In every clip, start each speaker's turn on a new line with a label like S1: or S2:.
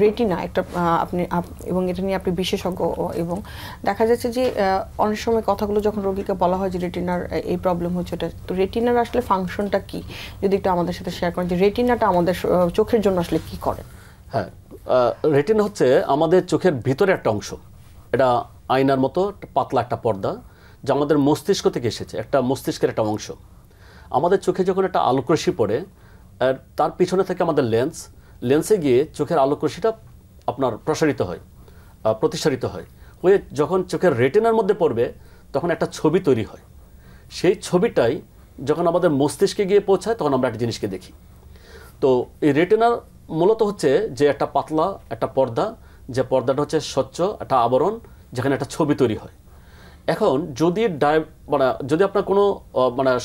S1: Retina একটা এবং এটা নিয়ে আপনি বিশেষজ্ঞ, এবং দেখা যাচ্ছে যে অনেক সময় কথাগুলো যখন রোগীকে বলা হয় যে রেটিনার এই প্রবলেম হচ্ছে, এটা তো রেটিনার আসলে ফাংশনটা কি যদি একটু আমাদের সাথে শেয়ার করেন, যে রেটিনাটা আমাদের চোখের জন্য আসলে কি করে?
S2: হ্যাঁ, রেটিনা হচ্ছে আমাদের চোখের ভিতরে একটা অংশ, এটা আয়নার মতো পাতলা একটা পর্দা, যা আমাদের মস্তিষ্ক থেকে এসেছে, একটা মস্তিষ্কের একটা অংশ। আমাদের চোখে যখন একটা আলোকরশ্মি পড়ে, তার পিছনে থেকে আমাদের লেন্সে গিয়ে চোখের আলোকরশ্মিটা আপনার প্রসারিত হয়, প্রতিসারিত হয়, হয়ে যখন চোখের রেটিনার মধ্যে পড়বে তখন একটা ছবি তৈরি হয়। সেই ছবিটাই যখন আমাদের মস্তিষ্কে গিয়ে পৌঁছায় তখন আমরা একটা জিনিসকে দেখি। তো এই রেটিনার মূলত হচ্ছে যে একটা পাতলা একটা পর্দা, যে পর্দাটা হচ্ছে স্বচ্ছ একটা আবরণ, যেখানে একটা ছবি তৈরি হয়। এখন যদি যদি আপনার কোনো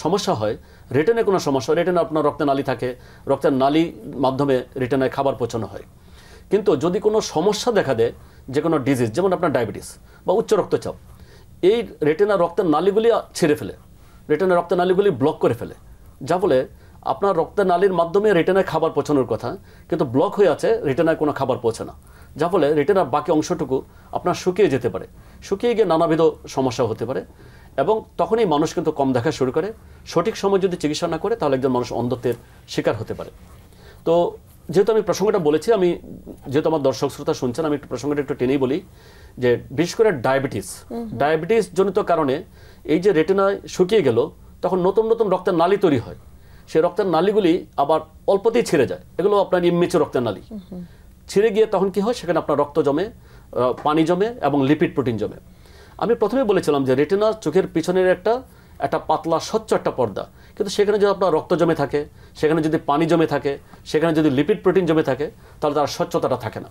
S2: সমস্যা হয়, রেটিনায় কোনো সমস্যা, রেটিনা আপনার রক্তের নালী থাকে, রক্তের নালীর মাধ্যমে রেটিনায় খাবার পৌঁছানো হয়। কিন্তু যদি কোনো সমস্যা দেখা দেয়, যে কোনো ডিজিজ, যেমন আপনার ডায়াবেটিস বা উচ্চ রক্তচাপ, এই রেটিনা রক্তের নালীগুলি ছেড়ে ফেলে, রেটিনা রক্তের নালীগুলি ব্লক করে ফেলে, যা বলে আপনার রক্তের নালীর মাধ্যমে রেটিনায় খাবার পৌঁছানোর কথা, কিন্তু ব্লক হয়ে আছে, রেটিনায় কোনো খাবার পৌঁছে না, যা ফলে রেটিনার বাকি অংশটুকু আপনার শুকিয়ে যেতে পারে, শুকিয়ে গিয়ে নানাবিধ সমস্যা হতে পারে। এবং তখনই মানুষ কিন্তু কম দেখা শুরু করে। সঠিক সময় যদি চিকিৎসা না করে তাহলে একজন মানুষ অন্ধত্বের শিকার হতে পারে। তো যেহেতু আমি প্রসঙ্গটা বলেছি, যেহেতু আমার দর্শক শ্রোতা শুনছেন, আমি একটু প্রসঙ্গটা একটু টেনেই বলি যে বিশেষ করে ডায়াবেটিস জনিত কারণে এই যে রেটিনায় শুকিয়ে গেল, তখন নতুন নতুন রক্তের নালী তৈরি হয়। সেই রক্তের নালীগুলি আবার অল্পতেই ছেড়ে যায়, এগুলো আপনার ইমেচুর রক্তের নালী। ছিঁড়ে গিয়ে তখন কি হয়, সেখানে আপনার রক্ত জমে, পানি জমে এবং লিপিড প্রোটিন জমে। আমি প্রথমে বলেছিলাম যে রেটিনা চোখের পিছনের একটা পাতলা স্বচ্ছ একটা পর্দা, কিন্তু সেখানে যদি আপনার রক্ত জমে থাকে, সেখানে যদি পানি জমে থাকে, সেখানে যদি লিপিড প্রোটিন জমে থাকে, তাহলে তার স্বচ্ছতাটা থাকে না।